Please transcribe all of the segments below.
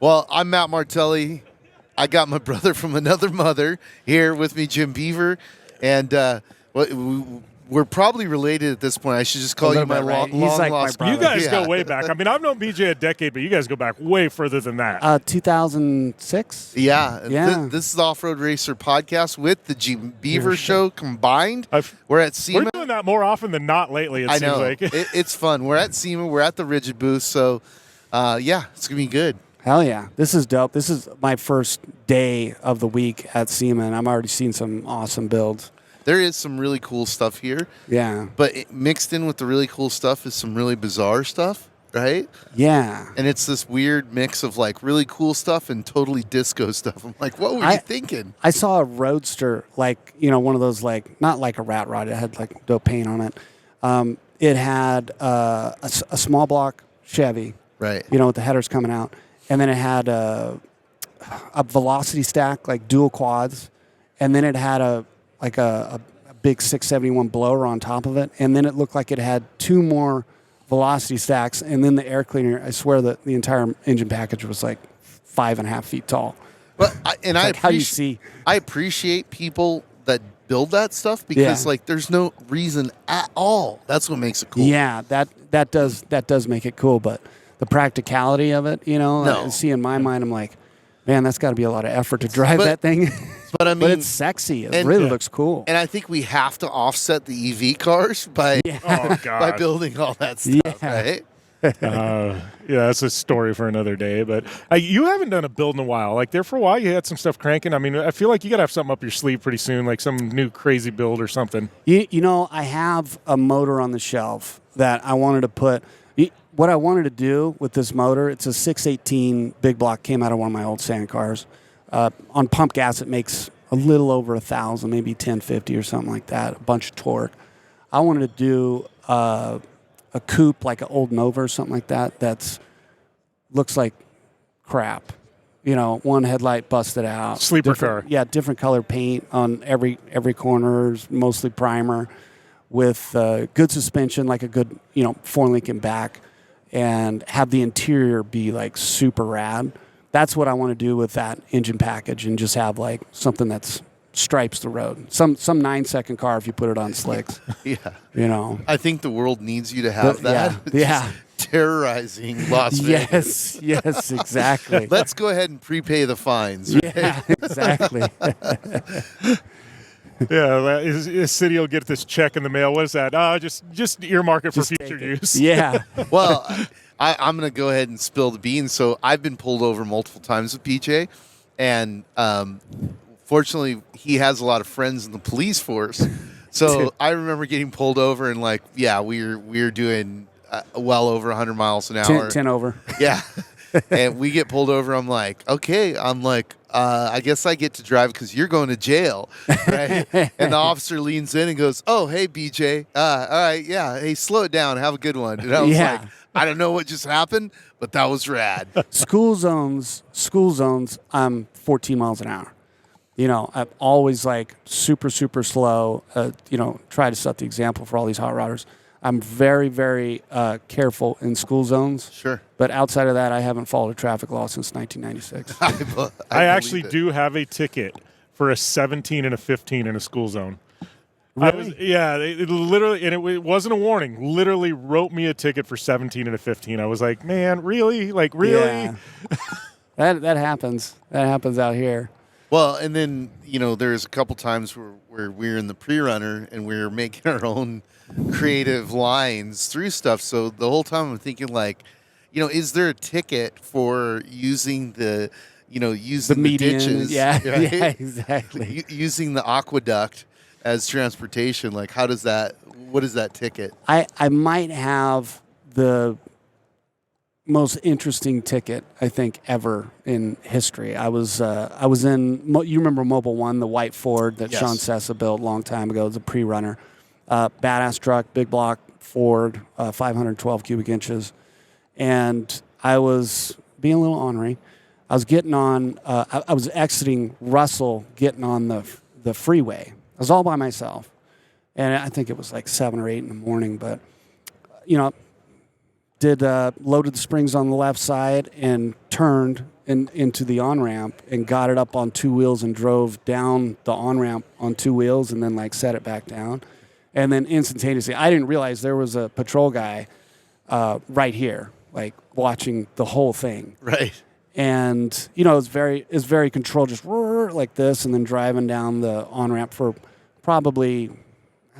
Well, I'm Matt Martelli. I got my brother from another mother here with me, Jim Beaver. And we're probably related at this point. I should just call you my long lost brother. You guys go way back. I mean, I've known BJ a decade, but you guys go back way further than that. 2006? Yeah. This is the Off-Road Racer podcast with the Jim Beaver Show combined. We're at SEMA. We're doing that more often than not lately, it seems like. It's fun. We're at SEMA. We're at the Rigid booth. So, it's going to be good. Hell yeah. This is dope. This is my first day of the week at SEMA, and I'm already seeing some awesome builds. There is some really cool stuff here. Yeah. But mixed in with the really cool stuff is some really bizarre stuff, right? Yeah. And it's this weird mix of like really cool stuff and totally disco stuff. I'm like, what were you thinking? I saw a Roadster, like, one of those, like, not like a rat rod. It had like dope paint on it. It had a small block Chevy. Right. With the headers coming out. And then it had a velocity stack, like dual quads. And then it had a big 671 blower on top of it. And then it looked like it had two more velocity stacks. And then the air cleaner, I swear that the entire engine package was like 5.5 feet tall. But how do you see? I appreciate people that build that stuff because there's no reason at all. That's what makes it cool. Yeah, that does make it cool. But the practicality of it, see in my mind, I'm like, man, that's got to be a lot of effort to drive that thing. But I mean, but it's sexy. It really looks cool. And I think we have to offset the EV cars by building all that stuff, right? That's a story for another day. But you haven't done a build in a while. Like there for a while, you had some stuff cranking. I mean, I feel like you got to have something up your sleeve pretty soon, like some new crazy build or something. I have a motor on the shelf that I wanted to put. What I wanted to do with this motor, it's a 618 big block, came out of one of my old sand cars. On pump gas, it makes a little over 1,000, maybe 1050 or something like that, a bunch of torque. I wanted to do a coupe, like an old Nova or something like that, that's looks like crap. One headlight busted out. Sleeper car. Yeah, different color paint on every corner, mostly primer, with good suspension, like a good, 4-link in back, and have the interior be like super rad. That's what I want to do with that engine package, and just have like something that's stripes the road. Some 9-second car if you put it on slicks. Yeah. I think the world needs you to have that. Yeah. Terrorizing Las Vegas. Yes, exactly. Let's go ahead and prepay the fines. Right? Yeah, exactly. Yeah, his city will get this check in the mail. What is that? Just earmark it for future use. Yeah. Well, I'm going to go ahead and spill the beans. So I've been pulled over multiple times with BJ, and fortunately, he has a lot of friends in the police force. So I remember getting pulled over, and we were doing well over 100 miles an hour. 10 over. Yeah. And we get pulled over. I'm like, okay. I guess I get to drive because you're going to jail, right? And the officer leans in and goes, "Oh, hey, BJ. All right, yeah. Hey, slow it down. Have a good one." And I was like, I don't know what just happened, but that was rad. School zones. I'm 14 miles an hour. I'm always like super, super slow. Try to set the example for all these hot rodders. I'm very, very careful in school zones. Sure. But outside of that, I haven't followed a traffic law since 1996. I actually do have a ticket for a 17 and a 15 in a school zone. Really? It literally, and it wasn't a warning, literally wrote me a ticket for 17 and a 15. I was like, man, really? Like, really? Yeah. that happens. That happens out here. Well, and then, there's a couple times where we're in the pre-runner and we're making our own creative lines through stuff. So the whole time I'm thinking like, is there a ticket for using the median, ditches? Yeah, right? Yeah, exactly. Using the aqueduct as transportation. Like, what is that ticket? I might have the most interesting ticket, I think, ever in history. I was in, you remember Mobile One, the white Ford that Sean Sessa built a long time ago. It was a pre-runner. Badass truck, big block Ford, 512 cubic inches. And I was being a little ornery. I was getting on, I was exiting Russell, getting on the freeway. I was all by myself. And I think it was like 7 or 8 in the morning, but, loaded the springs on the left side and turned into the on-ramp and got it up on 2 wheels and drove down the on-ramp on 2 wheels and then like set it back down. And then instantaneously, I didn't realize there was a patrol guy right here, like watching the whole thing. Right. And, you know, it's very controlled, just like this, and then driving down the on-ramp for probably,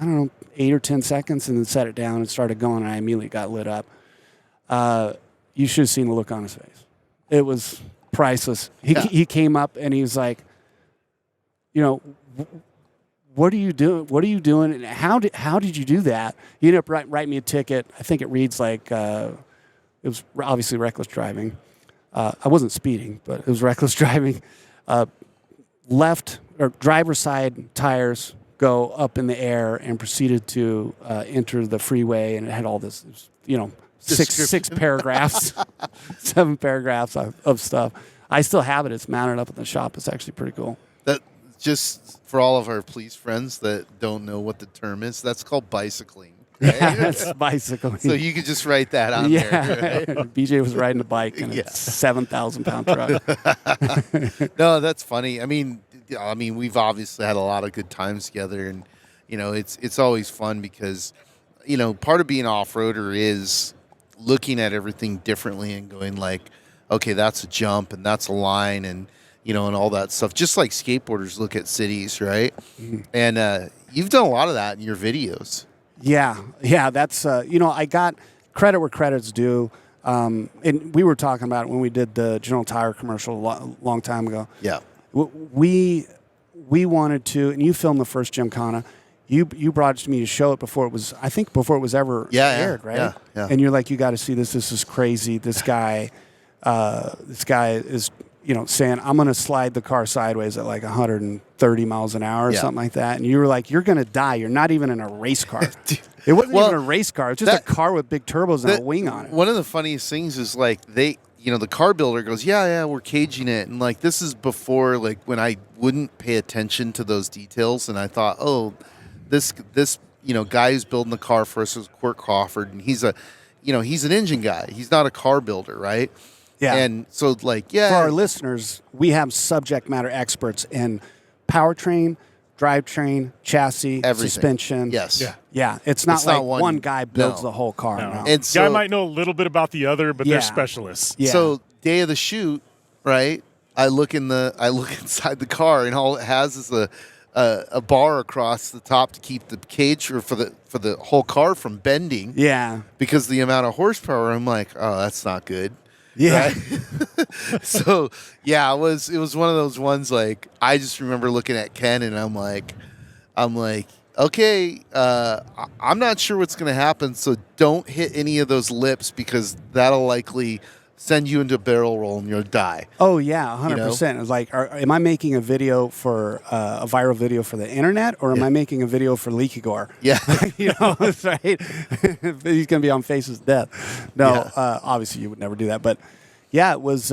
I don't know, 8 or 10 seconds, and then set it down and started going, and I immediately got lit up. You should have seen the look on his face. It was priceless. He came up and he was like, you know, what are you doing? What are you doing? And how did you do that? He ended up writing me a ticket. I think it reads like it was obviously reckless driving. I wasn't speeding, but it was reckless driving. Left or driver's side tires go up in the air and proceeded to enter the freeway, and it had all this, you know, six paragraphs, 7 paragraphs of stuff. I still have it. It's mounted up in the shop. It's actually pretty cool. That just for all of our police friends that don't know what the term is, that's called bicycling. Right? Yeah, that's bicycling. So you could just write that on there. Right? BJ was riding a bike in a 7,000-pound truck. No, that's funny. I mean, we've obviously had a lot of good times together, and you know, it's always fun because, you know, part of being an off-roader is looking at everything differently and going like, okay, that's a jump and that's a line, and you know, and all that stuff. Just like skateboarders look at cities, right? Mm-hmm. And you've done a lot of that in your videos. Yeah, that's you know, I got credit where credit's due. And we were talking about it when we did the General Tire commercial a long time ago. Yeah, we wanted to, and you filmed the first Gymkhana. You brought it to me to show it before it was ever aired, right? Yeah. And you're like, you got to see this. This is crazy. This guy is, you know, saying, I'm going to slide the car sideways at like 130 miles an hour or something like that. And you were like, you're going to die. You're not even in a race car. It wasn't even a race car. It was just a car with big turbos and a wing on it. One of the funniest things is like you know, the car builder goes, yeah, we're caging it. And like, this is before like when I wouldn't pay attention to those details. And I thought, oh, this, you know, guy who's building the car for us is Kurt Crawford. And he's an engine guy. He's not a car builder, right? Yeah. And so, like, yeah. For our listeners, we have subject matter experts in powertrain, drivetrain, chassis, everything. Suspension. Yes. Yeah. It's not like one guy builds the whole car. No. No. And so, guy might know a little bit about the other, but they're specialists. Yeah. So day of the shoot, right? I look inside the car, and all it has is a bar across the top to keep the cage or for the whole car from bending. Yeah. Because the amount of horsepower, I'm like, oh, that's not good. Yeah. Right? So yeah, it was one of those ones like I just remember looking at Ken and I'm like, okay, I'm not sure what's gonna happen, so don't hit any of those lips because that'll likely send you into a barrel roll and you'll die. Oh yeah, 100%. You know? It was like, am I making a video for a viral video for the internet, or am I making a video for Leaky Gore? Yeah, you know, right? He's gonna be on Faces of Death. No, obviously you would never do that, but yeah, it was.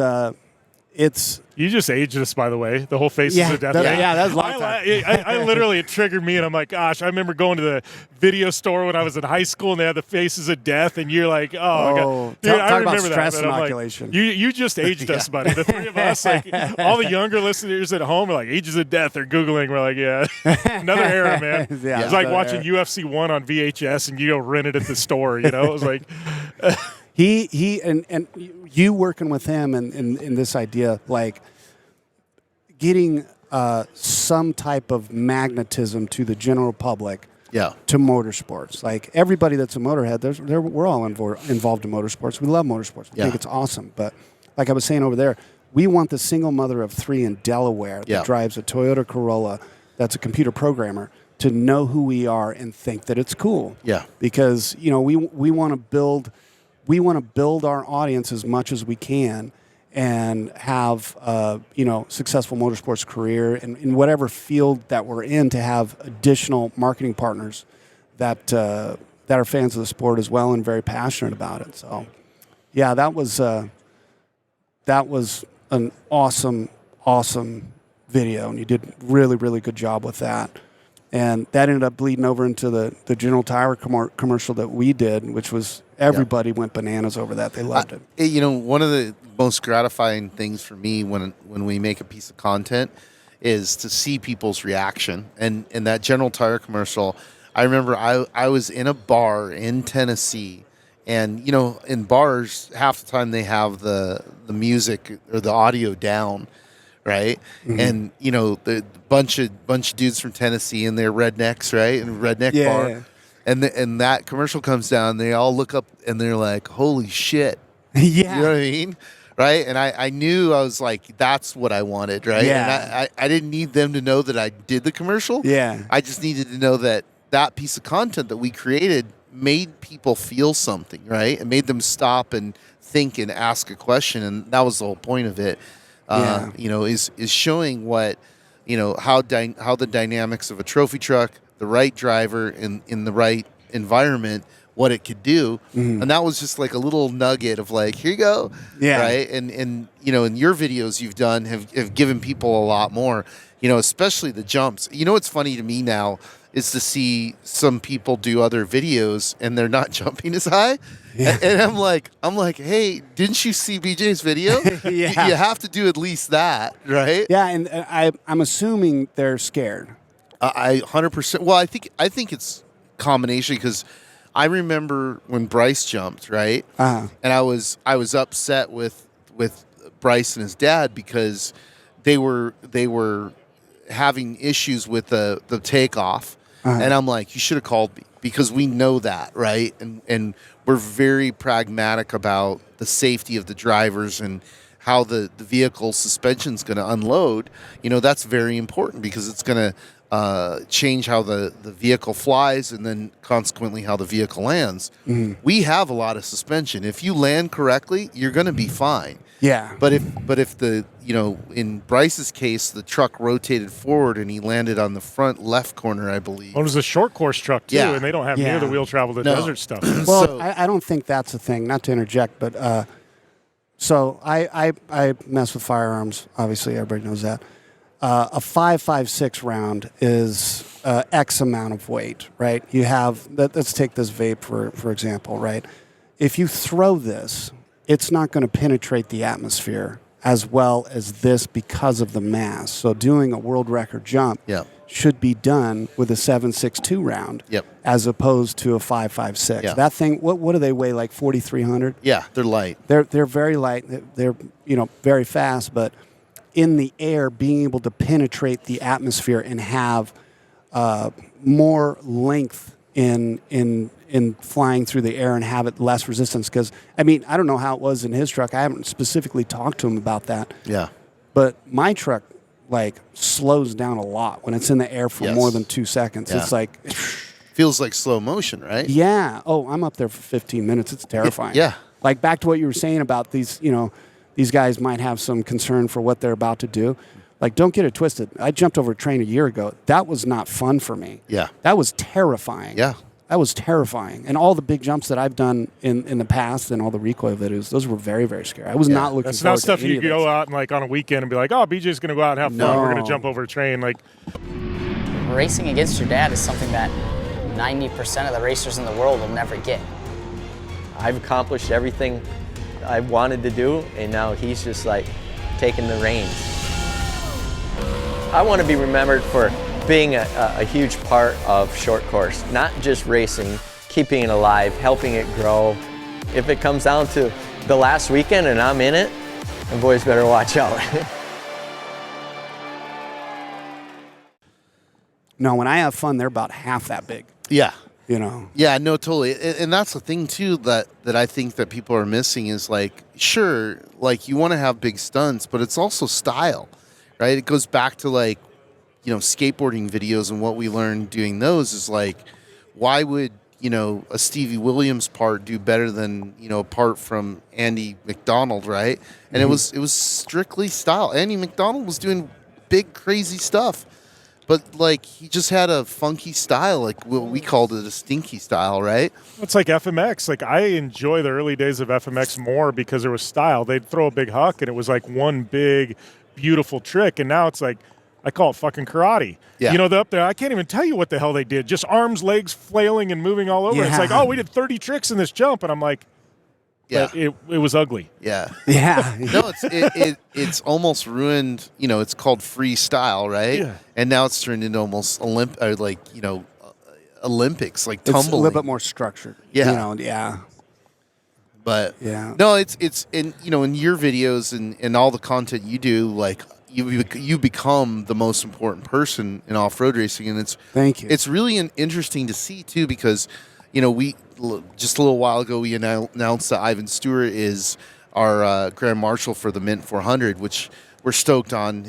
It's. You just aged us, by the way. The whole Faces of Death thing. Yeah, that was a long time. I literally, it triggered me, and I'm like, gosh, I remember going to the video store when I was in high school, and they had the Faces of Death, and you're like, talk about stress inoculation. Like, you just aged us, buddy. The three of us, like, all the younger listeners at home are like, Ages of Death. They're Googling. We're like, yeah, another era, man. It's like watching UFC 1 on VHS, and you go rent it at the store, you know? It was like... He and you working with him and in this idea, like getting some type of magnetism to the general public, to motorsports. Like everybody that's a motorhead, we're all involved in motorsports. We love motorsports. We think it's awesome. But like I was saying over there, we want the single mother of 3 in Delaware that drives a Toyota Corolla that's a computer programmer to know who we are and think that it's cool. Yeah. Because, you know, we want to build our audience as much as we can and have successful motorsports career in whatever field that we're in, to have additional marketing partners that are fans of the sport as well and very passionate about it. So, yeah, that was an awesome video, and you did really, really good job with that. And that ended up bleeding over into the General Tire commercial that we did, which was everybody went bananas over that. They loved it. You know, one of the most gratifying things for me when we make a piece of content is to see people's reaction. And in that General Tire commercial, I remember I was in a bar in Tennessee, and, you know, in bars, half the time they have the music or the audio down, right? Mm-hmm. And, you know, the bunch of dudes from Tennessee and they're rednecks, right? And redneck bar. Yeah. And that commercial comes down, they all look up and they're like, holy shit. Yeah. You know what I mean? Right? And I knew, I was like, that's what I wanted, right? Yeah. And I didn't need them to know that I did the commercial. Yeah. I just needed to know that piece of content that we created made people feel something, right? It made them stop and think and ask a question. And that was the whole point of it. You know, is showing what, you know, how the dynamics of a trophy truck, the right driver in the right environment, what it could do. Mm-hmm. And that was just like a little nugget of like, here you go. Yeah. Right. And you know, in your videos you've done have given people a lot more, you know, especially the jumps. You know, what's funny to me now is to see some people do other videos and they're not jumping as high. Yeah. And I'm like, hey, didn't you see BJ's video? Yeah. You have to do at least that, right? Yeah. And I'm assuming they're scared. I 100%. Well, I think it's combination, because I remember when Bryce jumped, right? Uh-huh. And I was upset with Bryce and his dad because they were having issues with the takeoff. Uh-huh. And I'm like, you should have called me, because we know that, right? And we're very pragmatic about the safety of the drivers and how the vehicle suspension's going to unload. You know, that's very important, because it's going to change how the vehicle flies and then consequently how the vehicle lands. Mm-hmm. We have a lot of suspension. If you land correctly, you're going to be fine. Yeah. But if the, you know, in Bryce's case, the truck rotated forward and he landed on the front left corner, I believe. Well, it was a short course truck too, and they don't have near the wheel travel to desert stuff. Well, so, I don't think that's a thing. Not to interject, but so I mess with firearms. Obviously, everybody knows that. A 5.56 round is X amount of weight, right? You have, let's take this vape for example, right? If you throw this, it's not going to penetrate the atmosphere as well as this because of the mass. So doing a world record jump should be done with a 7.62 round as opposed to a 5.56. Yeah. That thing, what do they weigh, like 4,300? Yeah, they're light. They're very light. They're very fast, but in the air, being able to penetrate the atmosphere and have more length in flying through the air and have it less resistance. Because, I mean, I don't know how it was in his truck. I haven't specifically talked to him about that. Yeah. But my truck, like, slows down a lot when it's in the air for more than 2 seconds. Yeah. It's like... Feels like slow motion, right? Yeah. Oh, I'm up there for 15 minutes. It's terrifying. Yeah. Like, back to what you were saying about these, these guys might have some concern for what they're about to do. Like, don't get it twisted. I jumped over a train a year ago. That was not fun for me. Yeah. That was terrifying. Yeah. That was terrifying. And all the big jumps that I've done in the past and all the recoil videos, those were very, very scary. I was not looking forward to That's not stuff any you go out and, like, on a weekend and be like, oh, BJ's going to go out and have fun. We're going to jump over a train. Like, racing against your dad is something that 90% of the racers in the world will never get. I've accomplished everything I wanted to do, and now he's just like taking the reins. I want to be remembered for being a huge part of short course, not just racing, keeping it alive, helping it grow. If it comes down to the last weekend and I'm in it, the boys better watch out. No, when I have fun, they're about half that big. Yeah. Yeah, no, totally. And that's the thing too that I think that people are missing is, like, sure, like, you want to have big stunts, but it's also style, right? It goes back to, like, skateboarding videos, and what we learned doing those is, like, why would, a Stevie Williams part do better than, a part from Andy McDonald, right? And it was strictly style. Andy McDonald was doing big, crazy stuff. But, like, he just had a funky style, like what we called it, a stinky style, right? It's like FMX. Like, I enjoy the early days of FMX more because there was style. They'd throw a big huck, and it was like one big, beautiful trick. And now it's like I call it fucking karate. Yeah. You know, up there, I can't even tell you what the hell they did. Just arms, legs flailing and moving all over. Yeah. It's like, oh, we did 30 tricks in this jump. And I'm like, Yeah. but it was ugly. Yeah. Yeah. No, it's almost ruined. You know, it's called freestyle, right? Yeah. And now it's turned into almost Olympics, like It's tumbling. a little bit more structured. Yeah. You know, yeah. But Yeah. no, it's in in your videos and all the content you do, like you become the most important person in off-road racing, and Thank you. It's really interesting to see too, because we just a little while ago we announced that Ivan Stewart is our Grand Marshal for the Mint 400, which we're stoked on.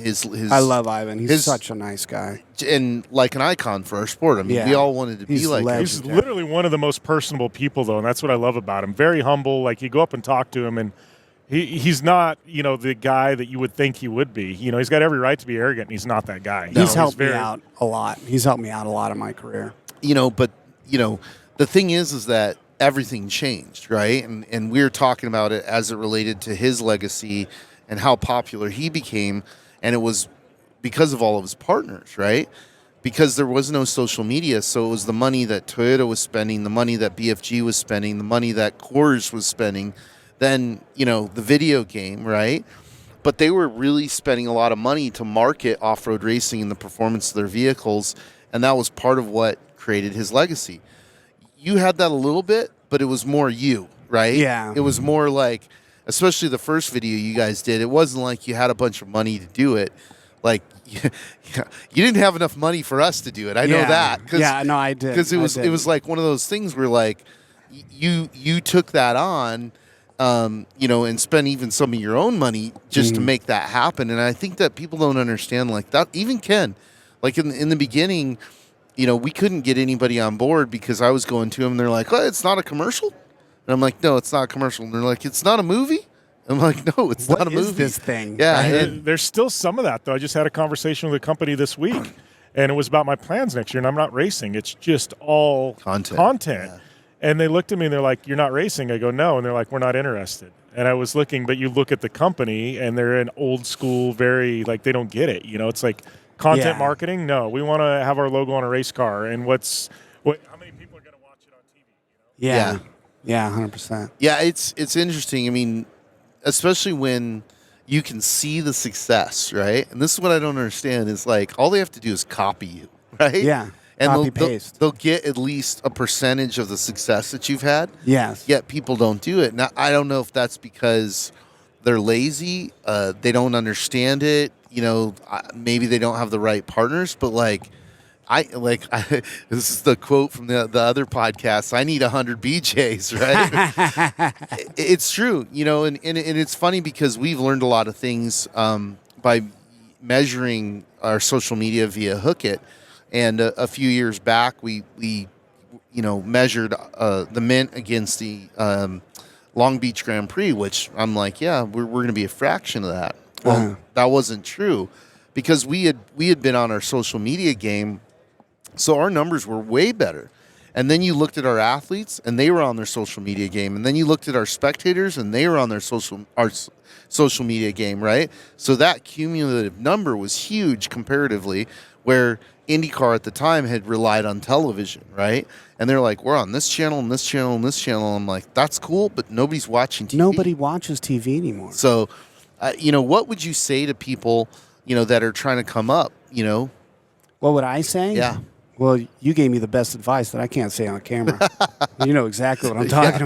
I love Ivan. He's his- such a nice guy. and like an icon for our sport. I mean, Yeah. we all wanted to be He's like him. legendary. He's literally one of the most personable people, though, and that's what I love about him. Very humble. Like, you go up and talk to him, and he's not, the guy that you would think he would be. He's got every right to be arrogant, and he's not that guy. He's helped me out a lot. He's helped me out a lot in my career. But the thing is that everything changed, right? And we were talking about it as it related to his legacy and how popular he became, and it was because of all of his partners, right? Because there was no social media, so it was the money that Toyota was spending, the money that BFG was spending, the money that Coors was spending, then, the video game, right? But they were really spending a lot of money to market off-road racing and the performance of their vehicles, and that was part of what created his legacy. You had that a little bit, but it was more you, right? Yeah. It was more like, especially the first video you guys did, it wasn't like you had a bunch of money to do it. Like, you didn't have enough money for us to do it. I know that. Yeah, no, I did. Because it was like one of those things where, like, you took that on, and spent even some of your own money just to make that happen. And I think that people don't understand, like, that. Even Ken, like, in the beginning, we couldn't get anybody on board because I was going to them, and they're like, oh, it's not a commercial? And I'm like, no, it's not a commercial. And they're like, it's not a movie? I'm like, no, it's not a movie. What is this thing? Yeah. And there's still some of that, though. I just had a conversation with a company this week, and it was about my plans next year, and I'm not racing. It's just all content. Yeah. And they looked at me, and they're like, you're not racing? I go, no. And they're like, we're not interested. And I was looking, but you look at the company, and they're an old school, very, like, they don't get it. It's like content marketing. No, we want to have our logo on a race car. And how many people are going to watch it on TV? Yeah. Yeah, 100%. Yeah, it's interesting. I mean, especially when you can see the success, right? And this is what I don't understand is, like, all they have to do is copy you, right? Yeah. And Copy paste. they'll get at least a percentage of the success that you've had. Yes. Yet people don't do it. Now, I don't know if that's because they're lazy, they don't understand it, maybe they don't have the right partners, but this is the quote from the other podcast. I need 100 BJs, right? It's true, and it's funny because we've learned a lot of things by measuring our social media via Hookit. And a few years back, we measured the Mint against the Long Beach Grand Prix, which I'm like, yeah, we're going to be a fraction of that. Well, that wasn't true because we had been on our social media game. So our numbers were way better. And then you looked at our athletes, and they were on their social media game. And then you looked at our spectators, and they were on their social media game, right? So that cumulative number was huge comparatively, where IndyCar at the time had relied on television, right? And they're like, we're on this channel and this channel and this channel. I'm like, that's cool, but nobody's watching TV. Nobody watches TV anymore. So, what would you say to people, that are trying to come up, What would I say? Yeah. Well, you gave me the best advice that I can't say on camera. You know exactly what I'm talking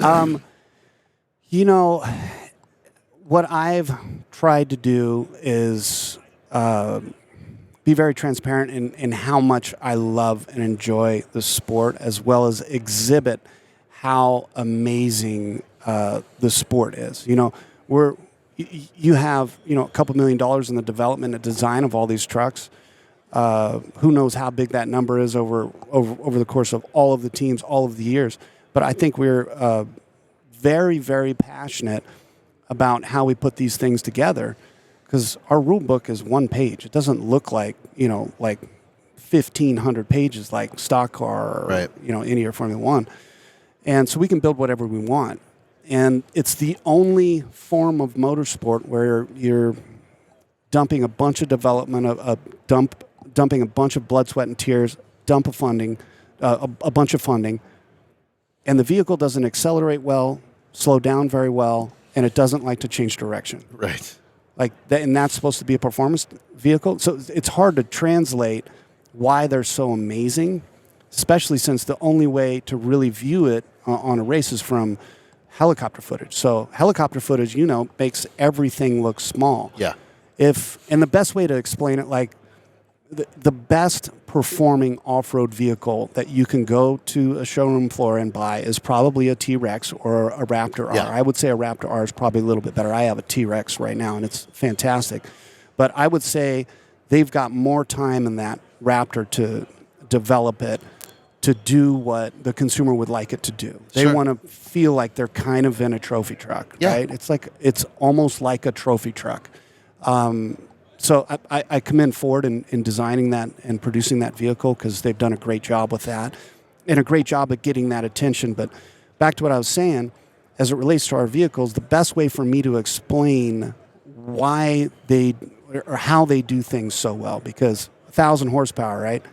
about. What I've tried to do is be very transparent in how much I love and enjoy the sport, as well as exhibit how amazing the sport is. You have a couple $1 million in the development and design of all these trucks. Who knows how big that number is over the course of all of the teams, all of the years. But I think we're very, very passionate about how we put these things together, because our rule book is one page. It doesn't look like 1,500 pages like stock car or right. Indy or Formula One. And so we can build whatever we want. And it's the only form of motorsport where you're dumping a bunch of development, dumping a bunch of blood, sweat, and tears, a bunch of funding, and the vehicle doesn't accelerate well, slow down very well, and it doesn't like to change direction. Right. Like that, and that's supposed to be a performance vehicle. So it's hard to translate why they're so amazing, especially since the only way to really view it on a race is from helicopter footage. So helicopter footage, makes everything look small. Yeah. And the best way to explain it, like the best performing off-road vehicle that you can go to a showroom floor and buy is probably a T-Rex or a Raptor R. I would say a Raptor R is probably a little bit better. I have a T-Rex right now, and it's fantastic. But I would say they've got more time in that Raptor to develop it to do what the consumer would like it to do. They want to feel like they're kind of in a trophy truck, right? It's almost like a trophy truck. So I commend Ford in designing that and producing that vehicle because they've done a great job with that and a great job at getting that attention. But back to what I was saying, as it relates to our vehicles, the best way for me to explain why they or how they do things so well, because 1,000 horsepower, right?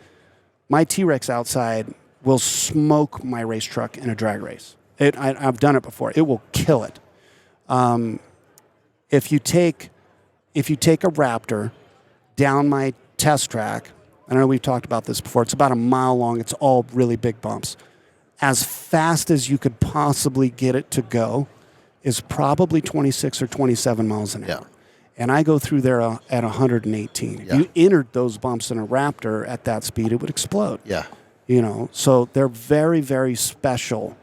My T-Rex outside will smoke my race truck in a drag race. I've done it before. It will kill it. If you take a Raptor down my test track, I know we've talked about this before, it's about a mile long, it's all really big bumps. As fast as you could possibly get it to go is probably 26 or 27 miles an hour. Yeah. And I go through there at 118. If you entered those bumps in a Raptor at that speed, it would explode. Yeah. So they're very, very special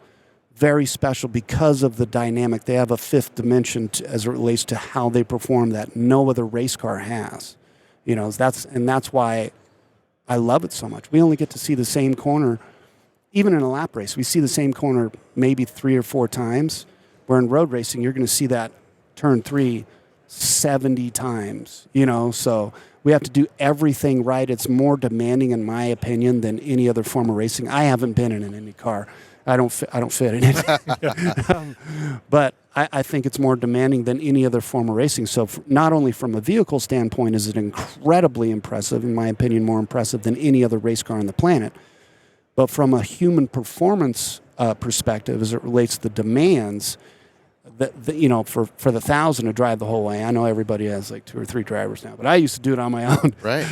because of the dynamic. They have a fifth dimension as it relates to how they perform that no other race car has. That's why I love it so much. We only get to see the same corner, even in a lap race. We see the same corner maybe 3 or 4 times. Where in road racing, you're going to see that turn 3 70 times. So we have to do everything right. It's more demanding, in my opinion, than any other form of racing. I haven't been in an Indy car. I don't fit in it. But I think it's more demanding than any other form of racing. So not only from a vehicle standpoint is it incredibly impressive, in my opinion, more impressive than any other race car on the planet, but from a human performance perspective, as it relates to the demands, for the 1,000 to drive the whole way. I know everybody has like 2 or 3 drivers now, but I used to do it on my own. Right.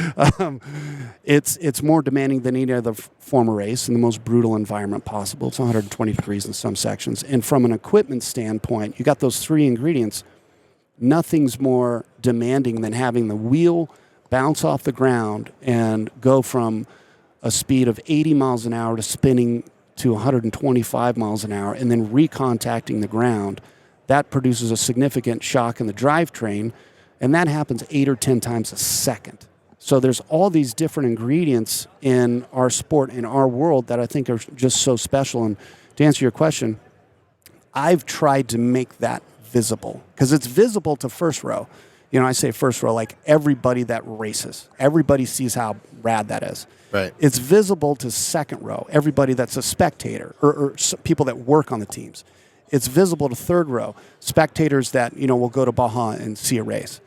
It's more demanding than any other form of race in the most brutal environment possible. It's 120 degrees in some sections. And from an equipment standpoint, you got those 3 ingredients. Nothing's more demanding than having the wheel bounce off the ground and go from a speed of 80 miles an hour to spinning to 125 miles an hour and then recontacting the ground. That produces a significant shock in the drivetrain, and that happens 8 or 10 times a second. So there's all these different ingredients in our sport, in our world, that I think are just so special. And to answer your question, I've tried to make that visible because it's visible to first row. I say first row, like everybody that races. Everybody sees how rad that is. Right. It's visible to second row, everybody that's a spectator or people that work on the teams. It's visible to third row, spectators that, will go to Baja and see a race.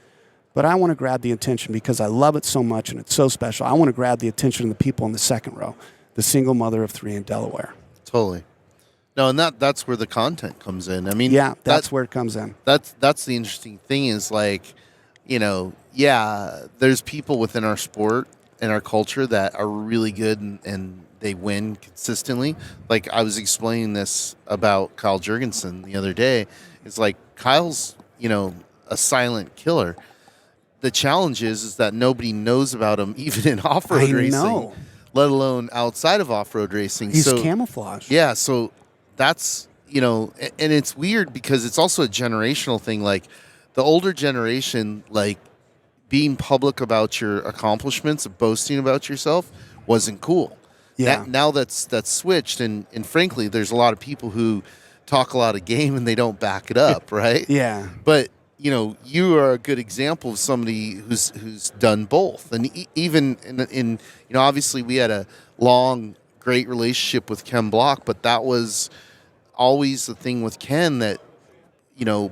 But I want to grab the attention because I love it so much and it's so special. I want to grab the attention of the people in the second row, the single mother of 3 in Delaware. Totally. No, and that's where the content comes in. I mean, that's where it comes in. That's the interesting thing is like, there's people within our sport and our culture that are really good and they win consistently. Like I was explaining this about Kyle Jurgensen the other day. It's like Kyle's, a silent killer. The challenge is that nobody knows about him even in off-road racing, let alone outside of off-road racing. He's camouflaged. Yeah, so that's, and it's weird because it's also a generational thing. Like the older generation, like being public about your accomplishments, boasting about yourself wasn't cool. Yeah. Now that's switched, and frankly, there's a lot of people who talk a lot of game and they don't back it up, right? Yeah. But you are a good example of somebody who's done both, and even in obviously we had a long, great relationship with Ken Block, but that was always the thing with Ken that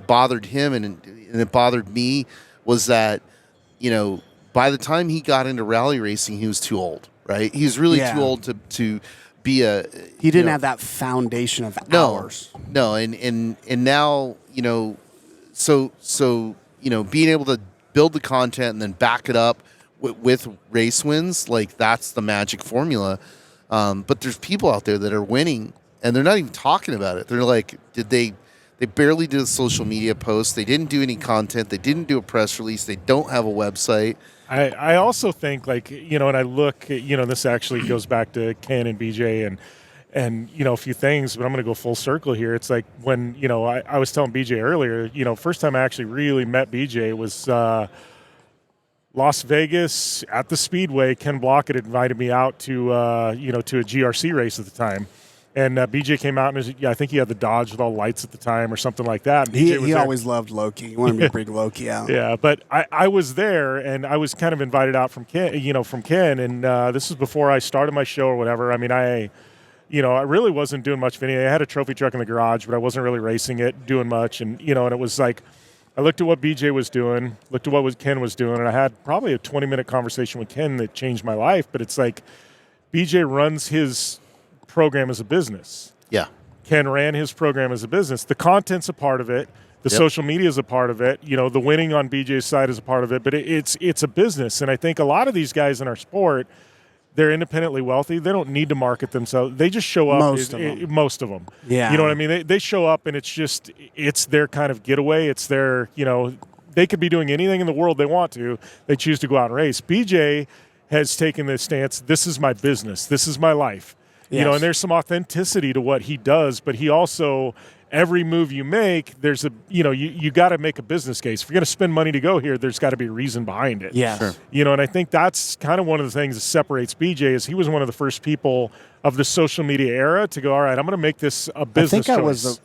bothered him and it bothered me was that by the time he got into rally racing, he was too old, right? He was really too old to be a. He didn't have that foundation of hours. No, and now so being able to build the content and then back it up with race wins, like that's the magic formula. But there's people out there that are winning and they're not even talking about it. They're like, they barely did a social media post. They didn't do any content. They didn't do a press release. They don't have a website. I also think, like, and I look, this actually goes back to Ken and BJ and a few things, but I'm going to go full circle here. It's like when, I was telling BJ earlier, first time I actually really met BJ was Las Vegas at the Speedway. Ken Block had invited me out to, to a GRC race at the time. And BJ came out, and I think he had the Dodge with all lights at the time or something like that. And he always loved Loki. He wanted me to bring Loki out. Yeah, but I was there, and I was kind of invited out from Ken, and this is before I started my show or whatever. I mean, I really wasn't doing much video. I had a trophy truck in the garage, but I wasn't really racing it, doing much. And, and it was like I looked at what BJ was doing, looked at what Ken was doing, and I had probably a 20-minute conversation with Ken that changed my life. But it's like BJ runs his program as a business. Yeah. Ken ran his program as a business. The content's a part of it. The social media is a part of it. The winning on BJ's side is a part of it. But it's a business. And I think a lot of these guys in our sport, they're independently wealthy. They don't need to market themselves. They just show up. Most of them. Yeah. You know what I mean? They show up, and it's their kind of getaway. It's their, they could be doing anything in the world they want to. They choose to go out and race. BJ has taken this stance. This is my business. This is my life. Yes. And there's some authenticity to what he does, but he also, every move you make, there's you got to make a business case. If you're going to spend money to go here, there's got to be a reason behind it. Yeah. Sure. And I think that's kind of one of the things that separates BJ is he was one of the first people of the social media era to go, all right, I'm going to make this a business choice.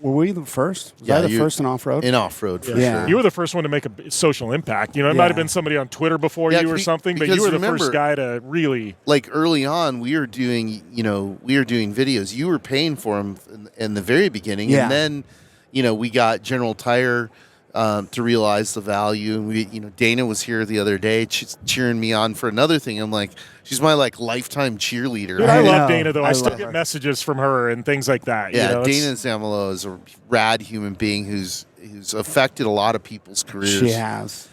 Were we the first? Was I the first in off-road? In off-road, for sure. You were the first one to make a social impact. It might have been somebody on Twitter before you or something, but you were the first guy to really... Like, early on, we were doing videos. You were paying for them in the very beginning. Yeah. And then, we got General Tire to realize the value. And Dana was here the other day cheering me on for another thing. I'm like, she's my lifetime cheerleader. Dude, I love Dana though. I still get messages from her and things like that. Yeah, Dana Zamolo is a rad human being who's affected a lot of people's careers. She has.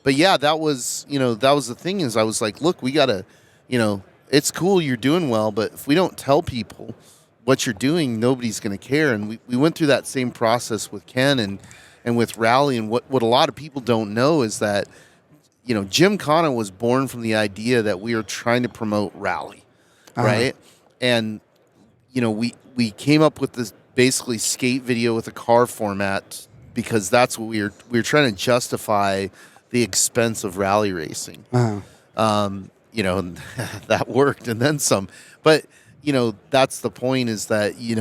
But yeah, that was the thing is I was like, look, we gotta, it's cool you're doing well, but if we don't tell people what you're doing, nobody's gonna care. And we went through that same process with Ken and with Rally. And what a lot of people don't know is that, Jim Connor was born from the idea that we are trying to promote Rally, right? And we came up with this basically skate video with a car format because that's what we were trying to justify the expense of rally racing. And that worked and then some. But, that's the point is that, you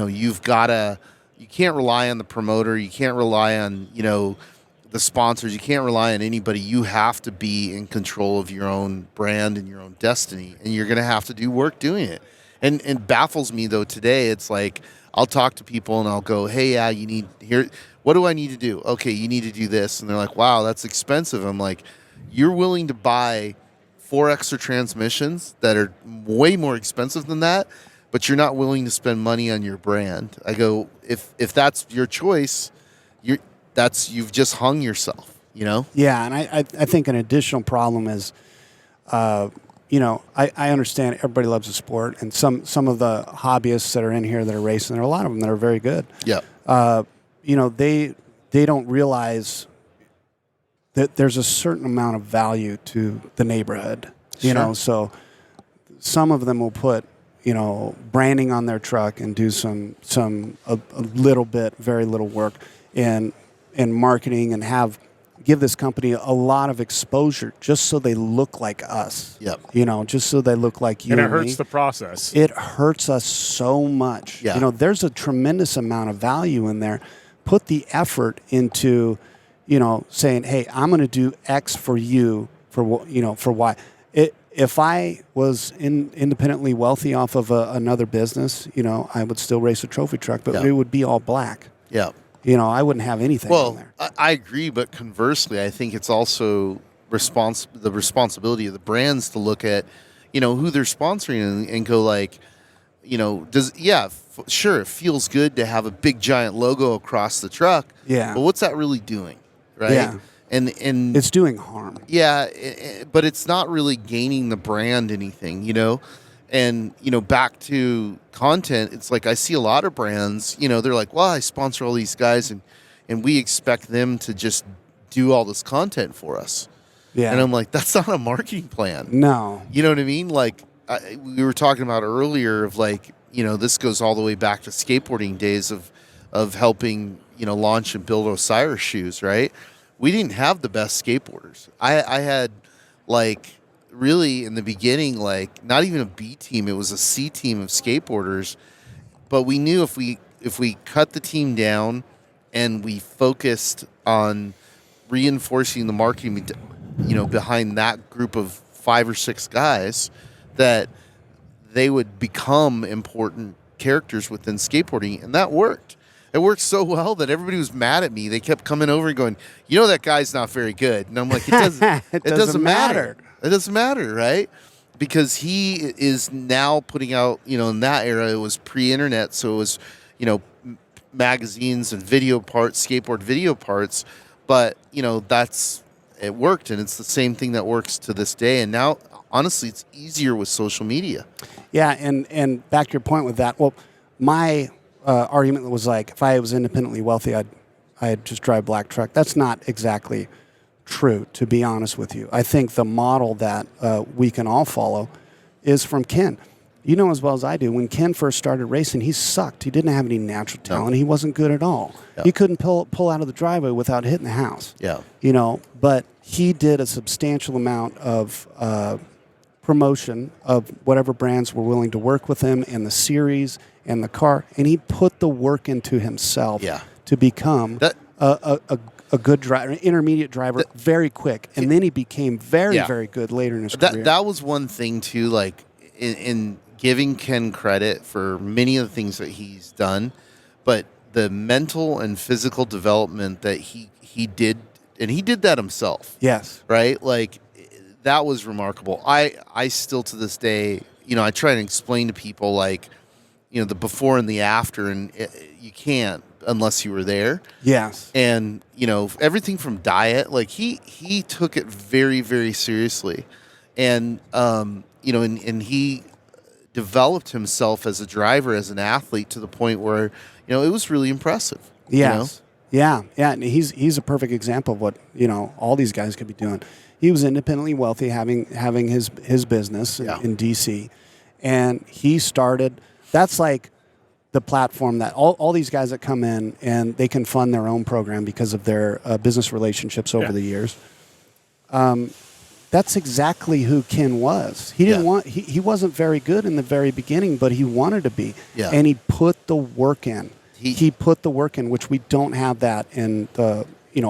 can't rely on the promoter. You can't rely on, the sponsors. You can't rely on anybody. You have to be in control of your own brand and your own destiny. And you're going to have to do work doing it. And it baffles me, though, today. It's like I'll talk to people and I'll go, hey, yeah, what do I need to do? Okay, you need to do this. And they're like, wow, that's expensive. I'm like, you're willing to buy 4 extra transmissions that are way more expensive than that, but you're not willing to spend money on your brand. I go, if that's your choice, you've just hung yourself, Yeah, and I think an additional problem is, I understand everybody loves the sport, and some of the hobbyists that are in here that are racing, there are a lot of them that are very good. Yeah. They don't realize that there's a certain amount of value to the neighborhood, so some of them will put, branding on their truck and do a little bit, very little work in marketing and have give this company a lot of exposure just so they look like us. Yep. You know, just so they look like you and and it hurts me. the process. It hurts us so much. Yeah. You know, there's a tremendous amount of value in there. Put the effort into, you know, saying, hey, I'm going to do X for you for, you know, for Y. If I was independently wealthy off of another business, you know, I would still race a trophy truck, but it would be all black. Yeah. You know, I wouldn't have anything on there. I agree, but conversely, I think it's also the responsibility of the brands to look at, you know, who they're sponsoring and go like, you know, sure, it feels good to have a big giant logo across the truck. Yeah. But what's that really doing, right? Yeah. And it's doing harm. Yeah, but it's not really gaining the brand anything, you know? And, you know, back to content, it's like I see a lot of brands, you know, they're like, well, I sponsor all these guys and we expect them to just do all this content for us. Yeah. And I'm like, that's not a marketing plan. No. You know what I mean? Like we were talking about earlier of like, you know, this goes all the way back to skateboarding days of helping, you know, launch and build Osiris shoes, right? We didn't have the best skateboarders. I had like really in the beginning, like not even a B team, it was a C team of skateboarders. But we knew if we cut the team down and we focused on reinforcing the marketing, you know, behind that group of 5 or 6 guys, that they would become important characters within skateboarding, and that worked. It worked so well that everybody was mad at me. They kept coming over and going, you know, that guy's not very good. And I'm like, it doesn't matter. It doesn't matter, right? Because he is now putting out, you know, in that era, it was pre-internet. So it was, you know, magazines and video parts, skateboard video parts. But, you know, it worked. And it's the same thing that works to this day. And now, honestly, it's easier with social media. Yeah. And back to your point with that. Well, my argument was like, if I was independently wealthy, I'd just drive black truck. That's not exactly true, to be honest with you. I think the model that we can all follow is from Ken. You know as well as I do, when Ken first started racing, he sucked. He didn't have any natural talent. No. He wasn't good at all. Yeah. He couldn't pull out of the driveway without hitting the house. Yeah. You know, but he did a substantial amount of promotion of whatever brands were willing to work with him and the series and the car, and he put the work into himself to become a good driver, an intermediate driver, very quick, and then he became very good later in his career. That was one thing too, like in giving Ken credit for many of the things that he's done, but the mental and physical development that he did, and he did that himself. Yes. Right? Like, that was remarkable. I still to this day, you know, I try and explain to people like, you know, the before and the after, and you can't unless you were there. Yes. And, you know, everything from diet, like he took it very, very seriously. And, you know, and he developed himself as a driver, as an athlete, to the point where, you know, it was really impressive. Yes. You know? Yeah. And he's a perfect example of what, you know, all these guys could be doing. He was independently wealthy, having his business in DC, and he started. That's like the platform that all these guys that come in and they can fund their own program because of their business relationships over the years. That's exactly who Ken was. He didn't he wasn't very good in the very beginning, but he wanted to be, and he put the work in. He put the work in, which we don't have that in the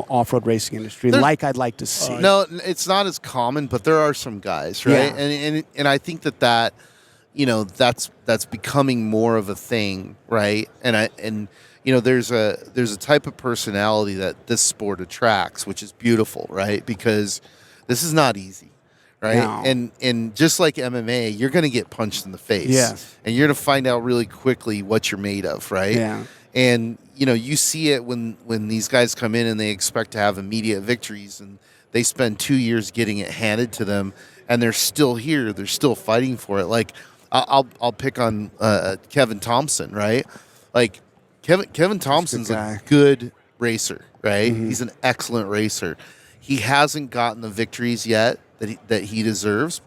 off-road racing industry like I'd like to see. No, it's not as common, but there are some guys, right? Yeah. And I think that that's becoming more of a thing, right? And there's a type of personality that this sport attracts, which is beautiful, right? Because this is not easy, right? No. And just like MMA, you're going to get punched in the face. Yes. And you're going to find out really quickly what you're made of, right? Yeah. And, you see it when these guys come in and they expect to have immediate victories, and they spend 2 years getting it handed to them, and they're still here. They're still fighting for it. Like, I'll pick on Kevin Thompson, right? Like, Kevin Thompson's a good racer, right? Mm-hmm. He's an excellent racer. He hasn't gotten the victories yet that he deserves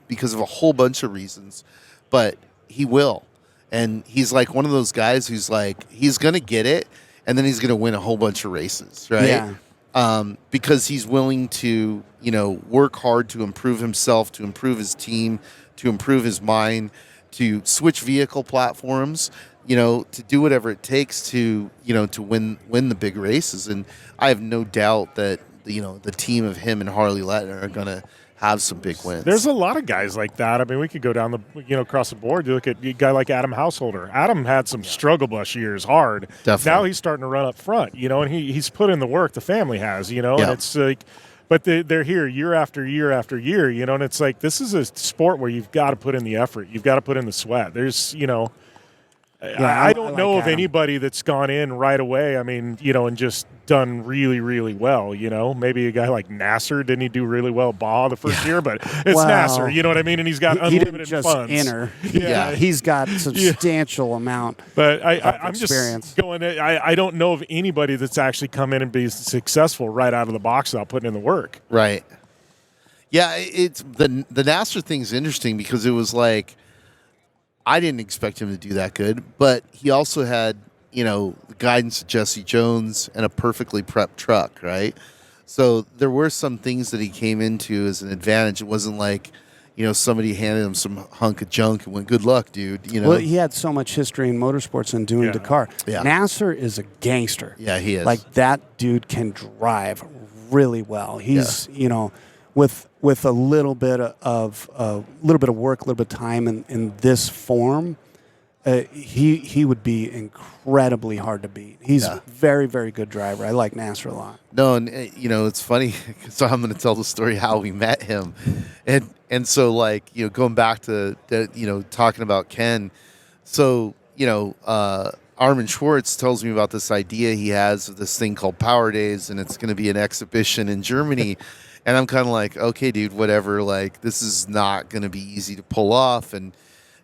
because of a whole bunch of reasons, but he will. And he's like one of those guys who's like, he's going to get it, and then he's going to win a whole bunch of races, right? Yeah. because he's willing to, work hard to improve himself, to improve his team, to improve his mind, to switch vehicle platforms, to do whatever it takes to, to win the big races. And I have no doubt that, the team of him and Harley Lettner are going to have some big wins. There's a lot of guys like that. I mean, we could go down across the board. You look at a guy like Adam Householder. Adam had some struggle bus years, hard. Definitely. Now he's starting to run up front, and he's put in the work. The family has, and it's like, but they're here year after year after year, and it's like, this is a sport where you've got to put in the effort. You've got to put in the sweat. There's, I don't know of anybody that's gone in right away. I mean, and just done really, really well. Maybe a guy like Nasser, didn't he do really well at Baja the first year? But it's Nasser, you know what I mean? And he's got unlimited he didn't just funds. Enter. Yeah, he's got substantial amount. But I'm experience. Just going. I don't know of anybody that's actually come in and be successful right out of the box without putting in the work. Right. Yeah, it's the Nasser thing's interesting because it was like, I didn't expect him to do that good, but he also had, the guidance of Jesse Jones and a perfectly prepped truck, right? So there were some things that he came into as an advantage. It wasn't like, somebody handed him some hunk of junk and went, good luck, dude. Well, he had so much history in motorsports and doing Dakar. Yeah. Nasser is a gangster. Yeah, he is. Like, that dude can drive really well. He's, with a little bit of work, a little bit of time in this form, he would be incredibly hard to beat. He's a very, very good driver. I like Nasser a lot. No, and it's funny. So I'm going to tell the story how we met him, and so like going back to talking about Ken. So Armin Schwartz tells me about this idea he has of this thing called Power Days, and it's going to be an exhibition in Germany. And I'm kind of like, okay, dude, whatever. Like, this is not going to be easy to pull off. And,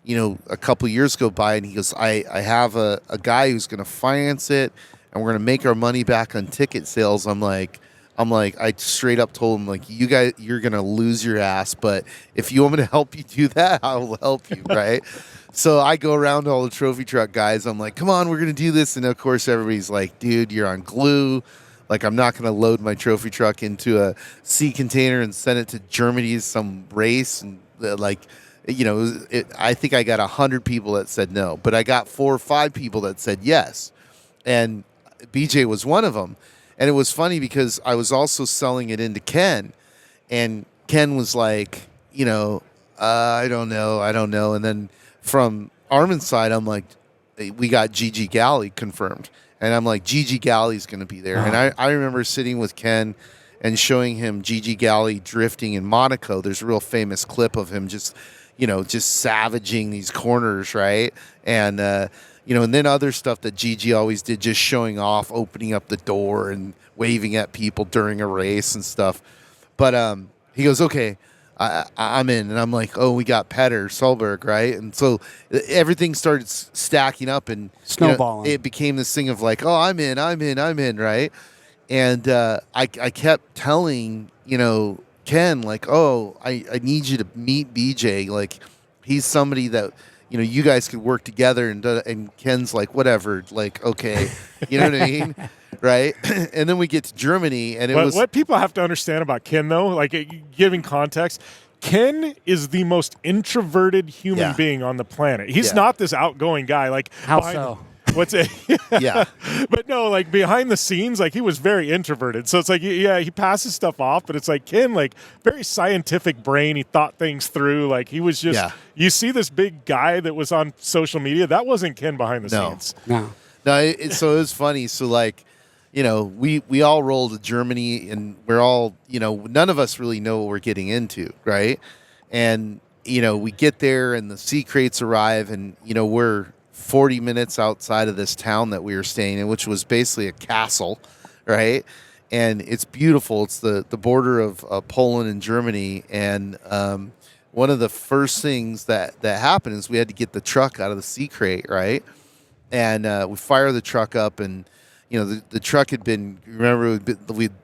a couple of years go by, and he goes, I have a guy who's going to finance it, and we're going to make our money back on ticket sales. I'm like, I straight up told him, like, you guys, you're going to lose your ass. But if you want me to help you do that, I will help you, right? So I go around to all the trophy truck guys. I'm like, come on, we're going to do this. And, of course, everybody's like, dude, you're on glue. Like, I'm not going to load my trophy truck into a sea container and send it to Germany some race. And, I think I got 100 people that said no. But I got 4 or 5 people that said yes. And BJ was one of them. And it was funny because I was also selling it into Ken. And Ken was like, I don't know. And then from Armin's side, I'm like, we got Gigi Galley confirmed. And I'm like, Gigi Galley's going to be there. And I remember sitting with Ken and showing him Gigi Galley drifting in Monaco. There's a real famous clip of him just savaging these corners, right? And, and then other stuff that Gigi always did, just showing off, opening up the door and waving at people during a race and stuff. But he goes, okay, I'm in. And I'm like, oh, we got Petter Solberg, right? And so everything started stacking up and snowballing. It became this thing of like, oh, I'm in, right? And I kept telling, Ken, like, oh, I need you to meet BJ. Like, he's somebody that, you guys could work together. And Ken's like, whatever, like, okay. You know what I mean? Right? And then we get to Germany, and what people have to understand about Ken, though, like, giving context, Ken is the most introverted human being on the planet. He's not this outgoing guy. Like, how so? What's it? Yeah. But no, like, behind the scenes, like, he was very introverted. So it's like, he passes stuff off, but it's like Ken, like, very scientific brain. He thought things through. Like, he was just, you see this big guy that was on social media. That wasn't Ken behind the scenes. No. So it was funny. So, like, we all roll to Germany, and we're all, none of us really know what we're getting into, right? And, we get there, and the sea crates arrive, and, we're 40 minutes outside of this town that we were staying in, which was basically a castle, right? And it's beautiful. It's the border of Poland and Germany. And one of the first things that happened is we had to get the truck out of the sea crate, right? And we fire the truck up, and the truck had been,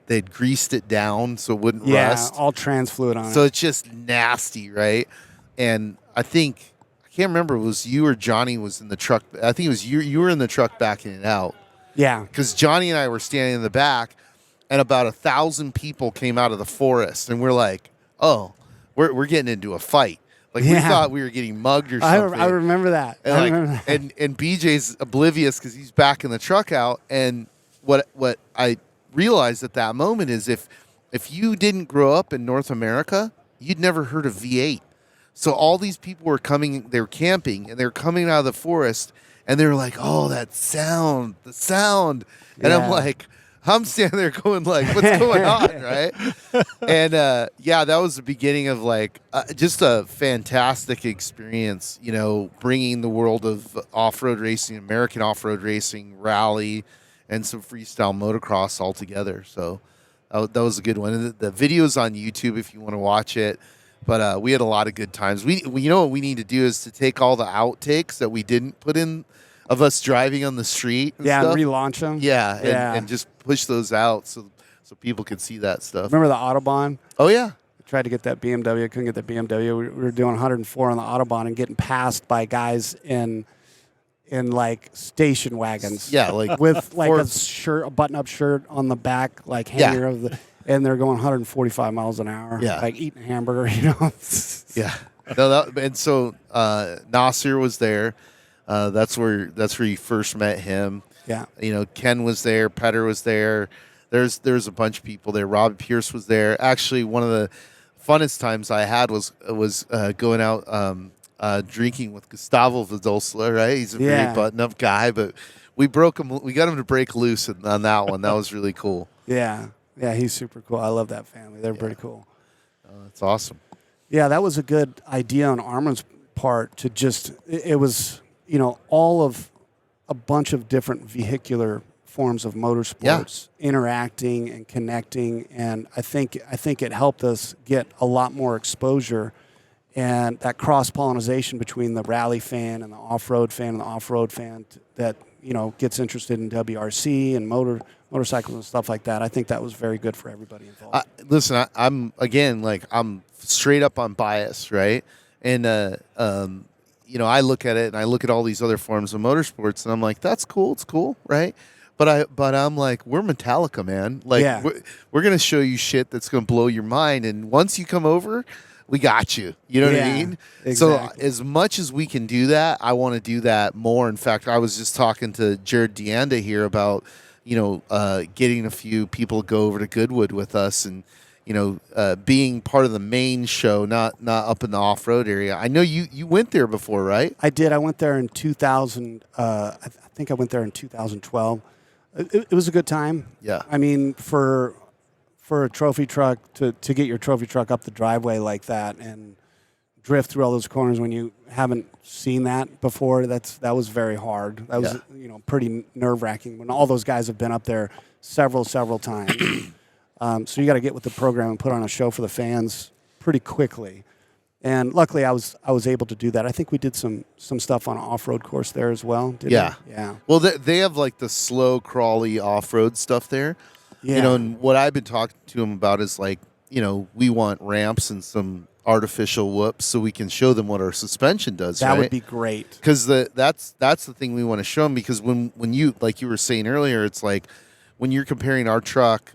they'd greased it down so it wouldn't rust. Yeah, all trans fluid on it. So it's just nasty, right? And I can't remember, it was you or Johnny was in the truck. I think it was you were in the truck backing it out. Yeah. Because Johnny and I were standing in the back, and about 1,000 people came out of the forest, and we're like, oh, we're getting into a fight. Like we thought we were getting mugged or something. I remember that. And, and BJ's oblivious because he's backing the truck out. And what I realized at that moment is if you didn't grow up in North America, you'd never heard of V8. So all these people were coming, they were camping, and they were coming out of the forest, and they were like, oh, that sound, the sound. And I'm like, I'm standing there going like, what's going on, right? And that was the beginning of like just a fantastic experience, you know, bringing the world of off-road racing, American off-road racing, rally, and some freestyle motocross all together. So that was a good one. And the video's on YouTube if you want to watch it. But we had a lot of good times. We you know what we need to do is to take all the outtakes that we didn't put in of us driving on the street. And stuff. And relaunch them. And just push those out so people can see that stuff. Remember the Autobahn? Oh, yeah. I tried to get that BMW. Couldn't get the BMW. We were doing 104 on the Autobahn and getting passed by guys in like station wagons. Yeah, like with like a button-up shirt on the back, like hanger of the, and they're going 145 miles an hour. Yeah, like eating a hamburger, you know. Yeah. No, and so Nasir was there. That's where you first met him. Yeah. You know, Ken was there. Petter was there. There's a bunch of people there. Robbie Pierce was there. Actually, one of the funnest times I had was going out drinking with Gustavo Vidolsla, right? He's a very button-up guy, but we broke him. We got him to break loose on that one. That was really cool. Yeah, he's super cool. I love that family. They're pretty cool. That's awesome. Yeah, that was a good idea on Armin's part to just. It was, you know, all of a bunch of different vehicular forms of motorsports interacting and connecting, and I think it helped us get a lot more exposure. And that cross-pollination between the rally fan and the off-road fan and the off-road fan that, you know, gets interested in WRC and motorcycles and stuff like that, I think that was very good for everybody involved. Listen, I'm straight up on bias, right? And, you know, I look at it and I look at all these other forms of motorsports and I'm like, that's cool. It's cool, right? But I'm like, we're Metallica, man. Like, we're going to show you shit that's going to blow your mind. And once you come over, we got you. You know what I mean? Exactly. So as much as we can do that, I want to do that more. In fact, I was just talking to Jared Deanda here about, you know, getting a few people to go over to Goodwood with us and, you know, being part of the main show, not up in the off-road area. I know you went there before, right? I did. I went there in 2000. I think I went there in 2012. It was a good time. Yeah. I mean, for a trophy truck to get your trophy truck up the driveway like that and drift through all those corners when you haven't seen that before, that was very hard. That was you know, pretty nerve-wracking when all those guys have been up there several times. So you got to get with the program and put on a show for the fans pretty quickly. And luckily, I was able to do that. I think we did some stuff on an off-road course there as well. Didn't we? Yeah. Well, they have like the slow, crawly off-road stuff there. Yeah. You know, and what I've been talking to them about is like, you know, we want ramps and some artificial whoops so we can show them what our suspension does. That would be great. Because that's the thing we want to show them. Because when you, like you were saying earlier, it's like when you're comparing our trucks